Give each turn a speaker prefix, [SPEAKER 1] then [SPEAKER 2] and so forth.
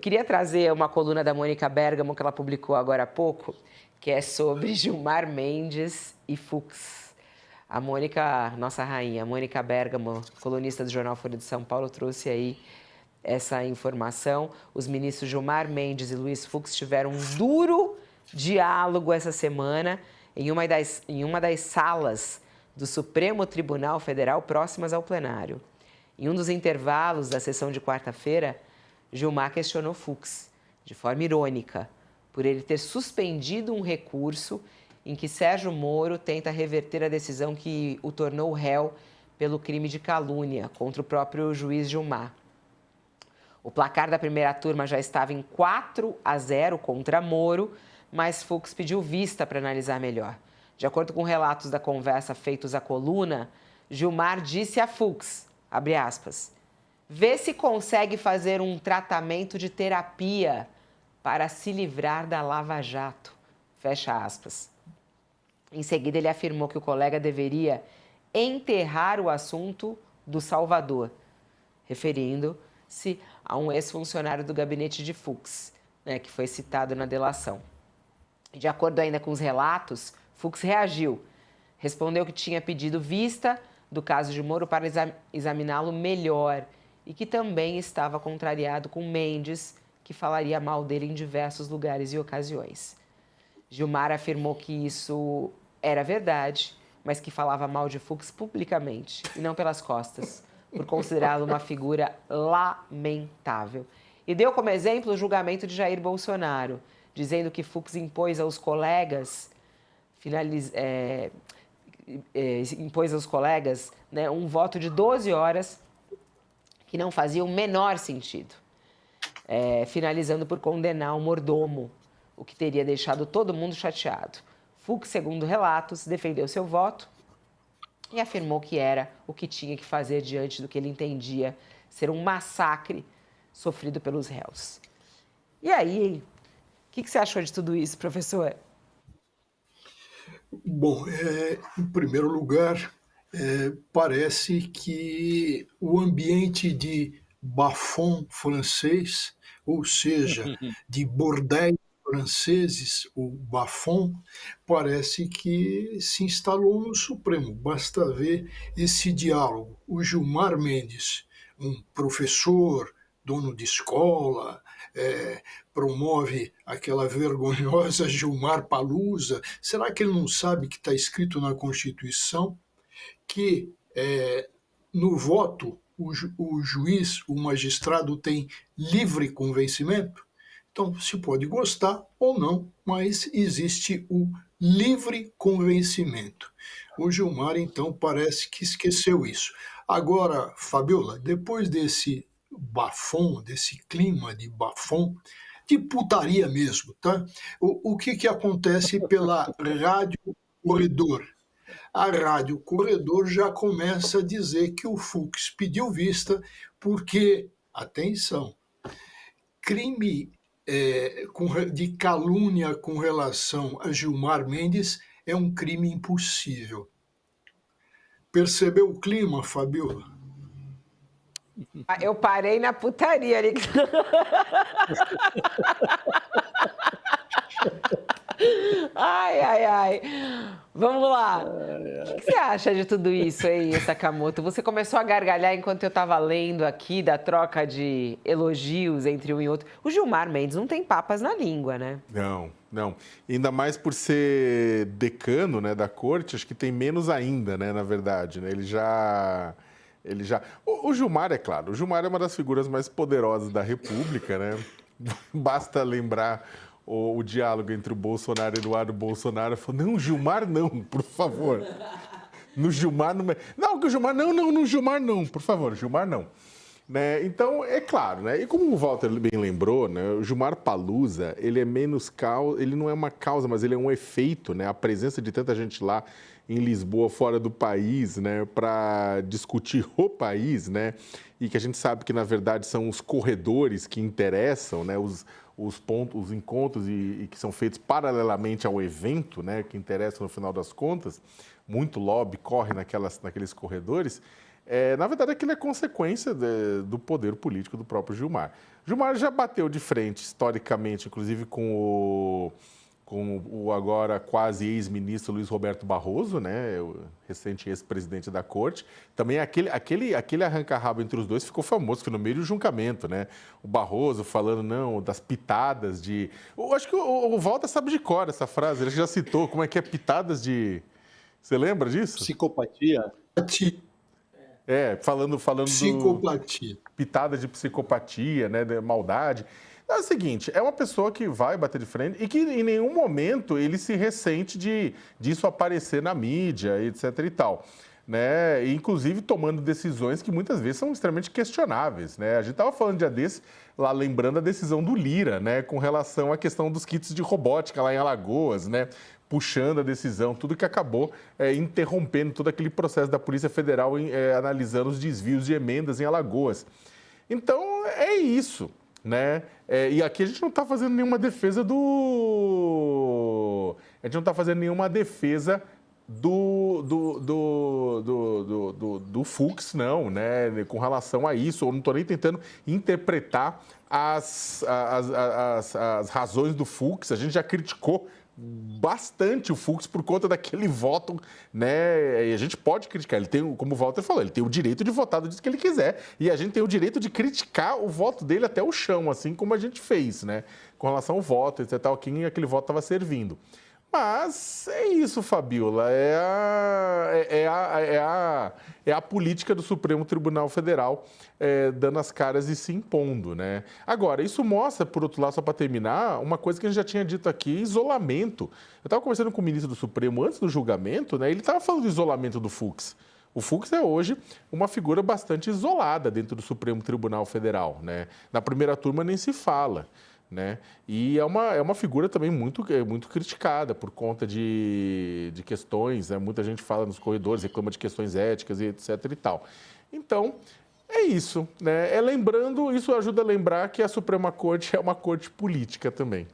[SPEAKER 1] Queria trazer uma coluna da Mônica Bergamo que ela publicou agora há pouco, que é sobre Gilmar Mendes e Fux. A Mônica, nossa rainha, Mônica Bergamo, colunista do jornal Folha de São Paulo, trouxe aí essa informação. Os ministros Gilmar Mendes e Luiz Fux tiveram um duro diálogo essa semana em uma das salas do Supremo Tribunal Federal próximas ao plenário. Em um dos intervalos da sessão de quarta-feira, Gilmar questionou Fux, de forma irônica, por ele ter suspendido um recurso em que Sérgio Moro tenta reverter a decisão que o tornou réu pelo crime de calúnia contra o próprio juiz Gilmar. O placar da primeira turma já estava em 4-0 contra Moro, mas Fux pediu vista para analisar melhor. De acordo com relatos da conversa feitos à coluna, Gilmar disse a Fux, abre aspas, vê se consegue fazer um tratamento de terapia para se livrar da Lava Jato, fecha aspas. Em seguida, ele afirmou que o colega deveria enterrar o assunto do Salvador, referindo-se a um ex-funcionário do gabinete de Fux, que foi citado na delação. De acordo ainda com os relatos, Fux reagiu, respondeu que tinha pedido vista do caso de Moro para examiná-lo melhor e que também estava contrariado com Mendes, que falaria mal dele em diversos lugares e ocasiões. Gilmar afirmou que isso era verdade, mas que falava mal de Fux publicamente e não pelas costas, por considerá-lo uma figura lamentável. E deu como exemplo o julgamento de Jair Bolsonaro, dizendo que Fux impôs aos colegas, um voto de 12 horas que não fazia o menor sentido, finalizando por condenar o mordomo, o que teria deixado todo mundo chateado. Fux, segundo relatos, defendeu seu voto e afirmou que era o que tinha que fazer diante do que ele entendia ser um massacre sofrido pelos réus. E aí, o que você achou de tudo isso, professor?
[SPEAKER 2] Bom, em primeiro lugar, parece que o ambiente de bafon francês, ou seja, de bordéis franceses, o bafon, parece que se instalou no Supremo. Basta ver esse diálogo. O Gilmar Mendes, um professor, dono de escola, promove aquela vergonhosa Gilmar Palusa. Será que ele não sabe que está escrito na Constituição que no voto o juiz, o magistrado tem livre convencimento? Então, se pode gostar ou não, mas existe o livre convencimento. O Gilmar, então, parece que esqueceu isso. Agora, Fabiola, depois desse bafom, desse clima de bafom, de putaria mesmo, tá? O que acontece pela Rádio Corredor? A Rádio Corredor já começa a dizer que o Fux pediu vista porque, atenção, crime de calúnia com relação a Gilmar Mendes é um crime impossível. Percebeu o clima, Fabiola?
[SPEAKER 1] Eu parei na putaria ali. Ai. Vamos lá. O que você acha de tudo isso aí, Sakamoto? Você começou a gargalhar enquanto eu estava lendo aqui da troca de elogios entre um e outro. O Gilmar Mendes não tem papas na língua, né?
[SPEAKER 3] Não. Ainda mais por ser decano, né, da corte, acho que tem menos ainda, né, na verdade. Né? Ele já... O Gilmar, é claro, o Gilmar é uma das figuras mais poderosas da República, né? Basta lembrar o diálogo entre o Bolsonaro e o Eduardo Bolsonaro. Falou, não, Gilmar não, por favor. No Gilmar não... Não, que o Gilmar não, no Gilmar não, por favor, Gilmar não. Né? Então, é claro, né? E como o Walter bem lembrou, né? O Gilmar Palusa, ele é menos causa, ele não é uma causa, mas ele é um efeito, né? A presença de tanta gente lá em Lisboa, fora do país, né? Para discutir o país, né? E que a gente sabe que, na verdade, são os corredores que interessam, né? Os pontos, os encontros e que são feitos paralelamente ao evento, né? Que interessam no final das contas. Muito lobby corre naqueles corredores. Na verdade, aquilo é consequência do poder político do próprio Gilmar. Gilmar já bateu de frente, historicamente, inclusive com o agora quase ex-ministro Luiz Roberto Barroso, né, o recente ex-presidente da corte. Também aquele arranca-rabo entre os dois ficou famoso, foi no meio do julgamento, né? O Barroso falando, não, das pitadas de... Eu acho que o Walter sabe de cor essa frase, ele já citou, como é que é pitadas de... Você lembra disso?
[SPEAKER 4] Psicopatia.
[SPEAKER 3] Falando
[SPEAKER 2] Psicopatia.
[SPEAKER 3] Pitada de psicopatia, né, de maldade. É o seguinte, é uma pessoa que vai bater de frente e que em nenhum momento ele se ressente disso aparecer na mídia, etc e tal. Né? E, inclusive tomando decisões que muitas vezes são extremamente questionáveis. Né? A gente estava falando dia desse, lá lembrando a decisão do Lira, né, com relação à questão dos kits de robótica lá em Alagoas, né, puxando a decisão, tudo que acabou interrompendo todo aquele processo da Polícia Federal analisando os desvios de emendas em Alagoas. Então, é isso. Né? E aqui a gente não está fazendo nenhuma defesa do... A gente não está fazendo nenhuma defesa do Fux, não, né? Com relação a isso. Eu não estou nem tentando interpretar as razões do Fux. A gente já criticou bastante o Fux por conta daquele voto, né? E a gente pode criticar. Ele tem, como o Walter falou, ele tem o direito de votar do jeito que ele quiser. E a gente tem o direito de criticar o voto dele até o chão, assim como a gente fez, né? Com relação ao voto, etc. Quem aquele voto estava servindo. Mas é isso, Fabiola, é a política do Supremo Tribunal Federal dando as caras e se impondo, né? Agora, isso mostra, por outro lado, só para terminar, uma coisa que a gente já tinha dito aqui, isolamento. Eu estava conversando com o ministro do Supremo antes do julgamento, né? Ele estava falando do isolamento do Fux. O Fux é hoje uma figura bastante isolada dentro do Supremo Tribunal Federal, né? Na primeira turma nem se fala. Né? E é uma figura também muito criticada por conta de questões, né? Muita gente fala nos corredores, reclama de questões éticas e etc e tal. Então, é isso, né? Isso ajuda a lembrar que a Suprema Corte é uma corte política também.